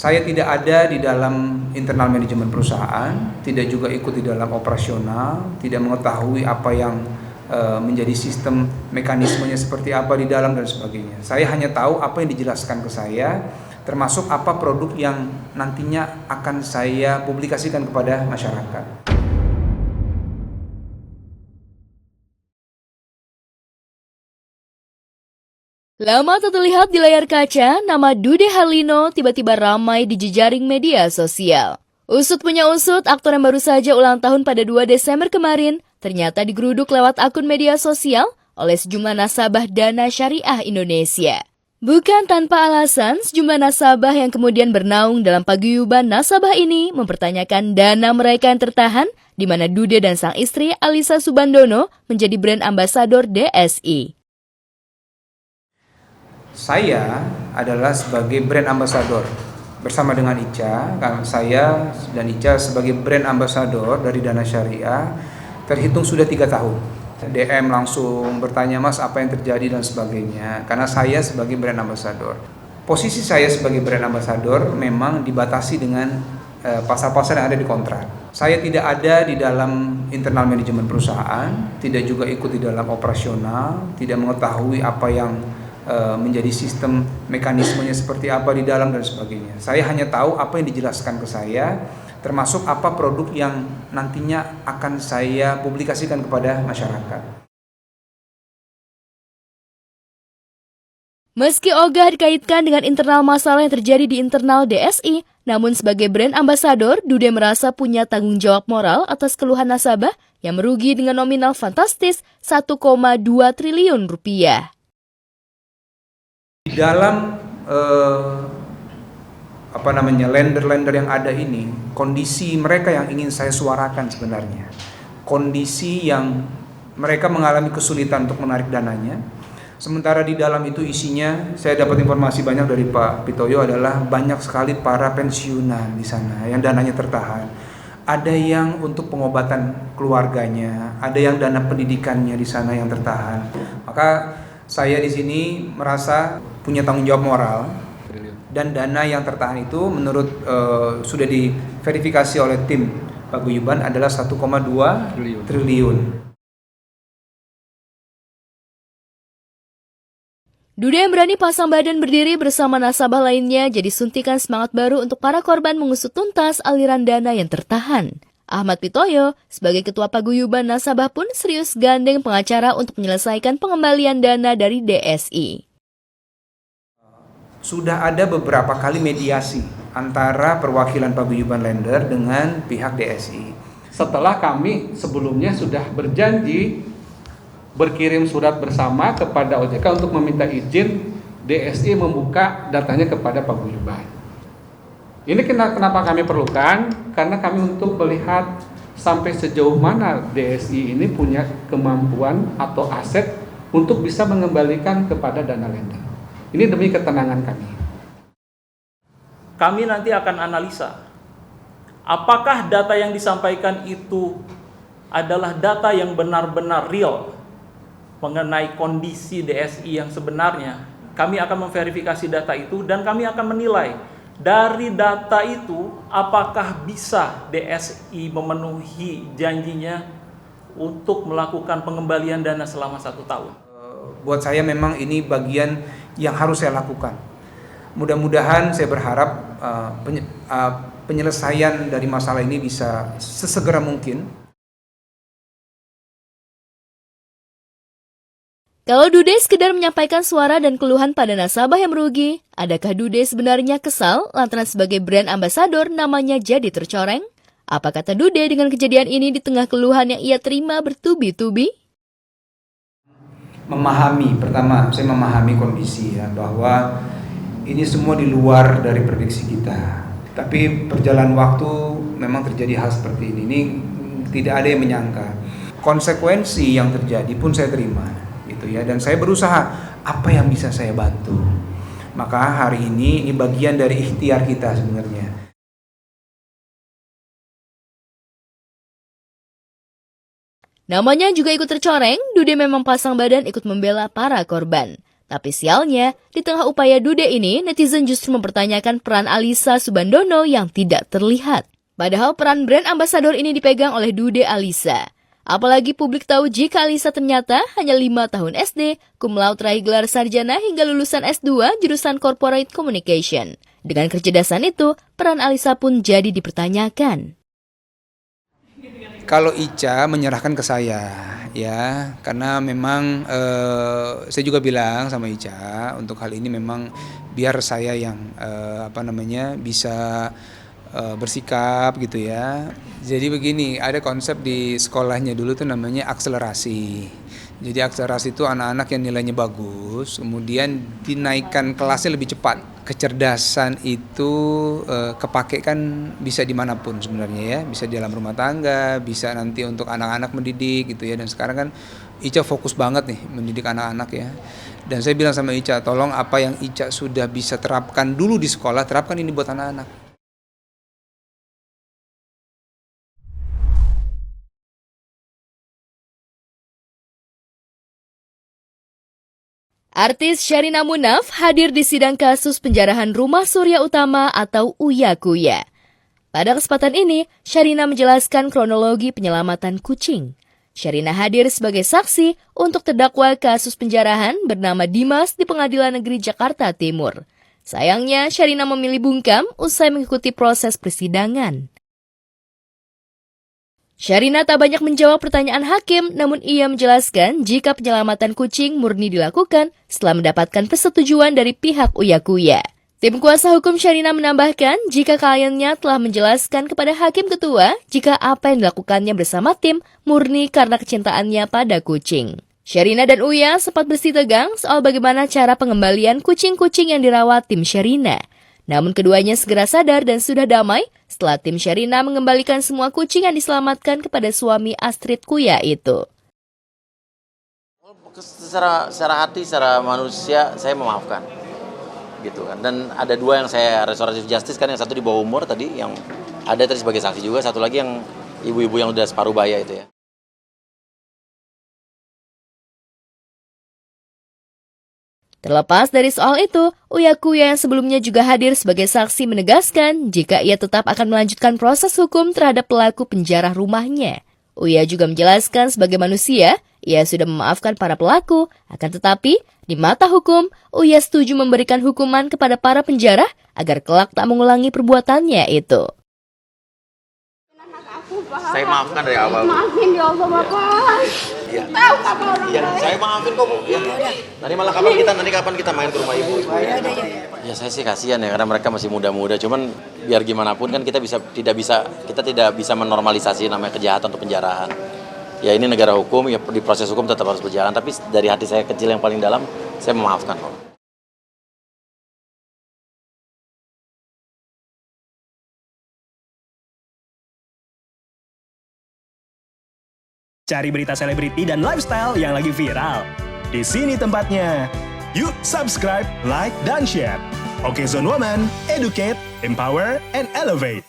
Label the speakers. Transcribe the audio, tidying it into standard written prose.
Speaker 1: Saya tidak ada di dalam internal manajemen perusahaan, tidak juga ikut di dalam operasional, tidak mengetahui apa yang menjadi sistem mekanismenya seperti apa di dalam dan sebagainya. Saya hanya tahu apa yang dijelaskan ke saya, termasuk apa produk yang nantinya akan saya publikasikan kepada masyarakat.
Speaker 2: Lama tak terlihat di layar kaca, nama Dude Harlino tiba-tiba ramai di jejaring media sosial. Usut punya usut, aktor yang baru saja ulang tahun pada 2 Desember kemarin ternyata digeruduk lewat akun media sosial oleh sejumlah nasabah Dana Syariah Indonesia. Bukan tanpa alasan, sejumlah nasabah yang kemudian bernaung dalam paguyuban nasabah ini mempertanyakan dana mereka yang tertahan, di mana Dude dan sang istri Alisa Subandono menjadi brand ambasador DSI.
Speaker 1: Saya adalah sebagai brand ambassador bersama dengan Ica, karena saya dan Ica sebagai brand ambassador dari Dana Syariah terhitung sudah 3 tahun. DM langsung bertanya, Mas, apa yang terjadi dan sebagainya, karena saya sebagai brand ambassador. Posisi saya sebagai brand ambassador memang dibatasi dengan pasal-pasal yang ada di kontrak. Saya tidak ada di dalam internal manajemen perusahaan, tidak juga ikut di dalam operasional, tidak mengetahui apa yang menjadi sistem mekanismenya seperti apa di dalam dan sebagainya. Saya hanya tahu apa yang dijelaskan ke saya, termasuk apa produk yang nantinya akan saya publikasikan kepada masyarakat.
Speaker 2: Meski ogah dikaitkan dengan internal masalah yang terjadi di internal DSI, namun sebagai brand ambassador, Dude merasa punya tanggung jawab moral atas keluhan nasabah yang merugi dengan nominal fantastis 1,2 triliun rupiah.
Speaker 1: Di dalam lender-lender yang ada ini, kondisi mereka yang ingin saya suarakan sebenarnya, kondisi yang mereka mengalami kesulitan untuk menarik dananya. Sementara di dalam itu isinya, saya dapat informasi banyak dari Pak Pitoyo adalah banyak sekali para pensiunan di sana yang dananya tertahan. Ada yang untuk pengobatan keluarganya, ada yang dana pendidikannya di sana yang tertahan. Maka saya di sini merasa punya tanggung jawab moral, dan dana yang tertahan itu menurut sudah diverifikasi oleh tim paguyuban adalah 1,2 triliun.
Speaker 2: Dude yang berani pasang badan berdiri bersama nasabah lainnya jadi suntikan semangat baru untuk para korban mengusut tuntas aliran dana yang tertahan. Ahmad Pitoyo, sebagai ketua paguyuban nasabah pun serius gandeng pengacara untuk menyelesaikan pengembalian dana dari DSI.
Speaker 1: Sudah ada beberapa kali mediasi antara perwakilan paguyuban lender dengan pihak DSI.
Speaker 3: Setelah kami sebelumnya sudah berjanji berkirim surat bersama kepada OJK untuk meminta izin DSI membuka datanya kepada paguyuban. Ini kenapa kami perlukan? Karena kami untuk melihat sampai sejauh mana DSI ini punya kemampuan atau aset untuk bisa mengembalikan kepada dana lender. Ini demi ketenangan kami.
Speaker 4: Kami nanti akan analisa apakah data yang disampaikan itu adalah data yang benar-benar real mengenai kondisi DSI yang sebenarnya. Kami akan memverifikasi data itu dan kami akan menilai dari data itu apakah bisa DSI memenuhi janjinya untuk melakukan pengembalian dana selama 1 tahun.
Speaker 1: Buat saya memang ini bagian yang harus saya lakukan. Mudah-mudahan saya berharap penyelesaian dari masalah ini bisa sesegera mungkin.
Speaker 2: Kalau Dude sekedar menyampaikan suara dan keluhan pada nasabah yang merugi, adakah Dude sebenarnya kesal lantaran sebagai brand ambassador namanya jadi tercoreng? Apa kata Dude dengan kejadian ini di tengah keluhan yang ia terima bertubi-tubi?
Speaker 1: Pertama saya memahami kondisi ya, bahwa ini semua di luar dari prediksi kita. Tapi perjalanan waktu memang terjadi hal seperti ini tidak ada yang menyangka. Konsekuensi yang terjadi pun saya terima. Dan saya berusaha apa yang bisa saya bantu. Maka hari ini bagian dari ikhtiar kita sebenarnya.
Speaker 2: Namanya juga ikut tercoreng, Dude memang pasang badan ikut membela para korban. Tapi sialnya, di tengah upaya Dude ini, netizen justru mempertanyakan peran Alisa Subandono yang tidak terlihat. Padahal peran brand ambassador ini dipegang oleh Dude Alisa. Apalagi publik tahu jika Alisa ternyata hanya 5 tahun SD, cum laude raih gelar sarjana hingga lulusan S2 jurusan Corporate Communication. Dengan kecerdasan itu, peran Alisa pun jadi dipertanyakan.
Speaker 1: Kalau Ica menyerahkan ke saya, ya, karena memang saya juga bilang sama Ica untuk hal ini memang biar saya yang bisa bersikap gitu ya. Jadi begini, ada konsep di sekolahnya dulu tuh namanya akselerasi. Jadi akselerasi itu anak-anak yang nilainya bagus, kemudian dinaikkan kelasnya lebih cepat. Kecerdasan itu kepake kan bisa dimanapun sebenarnya ya, bisa di dalam rumah tangga, bisa nanti untuk anak-anak mendidik gitu ya. Dan sekarang kan Ica fokus banget nih mendidik anak-anak ya. Dan saya bilang sama Ica, tolong apa yang Ica sudah bisa terapkan dulu di sekolah, terapkan ini buat anak-anak.
Speaker 2: Artis Sherina Munaf hadir di sidang kasus penjarahan Rumah Surya Utama atau Uya Kuya. Pada kesempatan ini, Sherina menjelaskan kronologi penyelamatan kucing. Sherina hadir sebagai saksi untuk terdakwa kasus penjarahan bernama Dimas di Pengadilan Negeri Jakarta Timur. Sayangnya, Sherina memilih bungkam usai mengikuti proses persidangan. Sherina tak banyak menjawab pertanyaan hakim, namun ia menjelaskan jika penyelamatan kucing murni dilakukan setelah mendapatkan persetujuan dari pihak Uya Kuya. Tim kuasa hukum Sherina menambahkan jika kliennya telah menjelaskan kepada hakim ketua jika apa yang dilakukannya bersama tim murni karena kecintaannya pada kucing. Sherina dan Uya sempat bersih tegang soal bagaimana cara pengembalian kucing-kucing yang dirawat tim Sherina. Namun keduanya segera sadar dan sudah damai setelah tim Sherina mengembalikan semua kucing yang diselamatkan kepada suami Astrid Kuya itu.
Speaker 5: Secara hati, secara manusia, saya memaafkan, gitu kan. Dan ada 2 yang saya restoratif justice kan, yang satu di bawah umur tadi, yang ada tadi sebagai saksi juga, satu lagi yang ibu-ibu yang udah separuh baya itu ya.
Speaker 2: Terlepas dari soal itu, Uya Kuya yang sebelumnya juga hadir sebagai saksi menegaskan jika ia tetap akan melanjutkan proses hukum terhadap pelaku penjara rumahnya. Uya juga menjelaskan sebagai manusia, ia sudah memaafkan para pelaku, akan tetapi di mata hukum, Uya setuju memberikan hukuman kepada para penjara agar kelak tak mengulangi perbuatannya itu.
Speaker 5: Saya maafkan dari awal.
Speaker 6: Maafin ya Allah Bapak.
Speaker 5: Iya.
Speaker 6: Tahu apa orang
Speaker 5: Iya, saya maafin kok Bu. Ya. Nanti malah kapan kita main ke rumah Ibu. Ya saya sih kasihan ya karena mereka masih muda-muda. Cuman biar gimana pun kan kita tidak bisa menormalisasi namanya kejahatan atau penjarahan. Ya ini negara hukum, ya di proses hukum tetap harus berjalan. Tapi dari hati saya kecil yang paling dalam, saya memaafkan kok.
Speaker 7: Cari berita selebriti dan lifestyle yang lagi viral. Di sini tempatnya. Yuk subscribe, like, dan share. Oke Zone Woman, educate, empower, and elevate.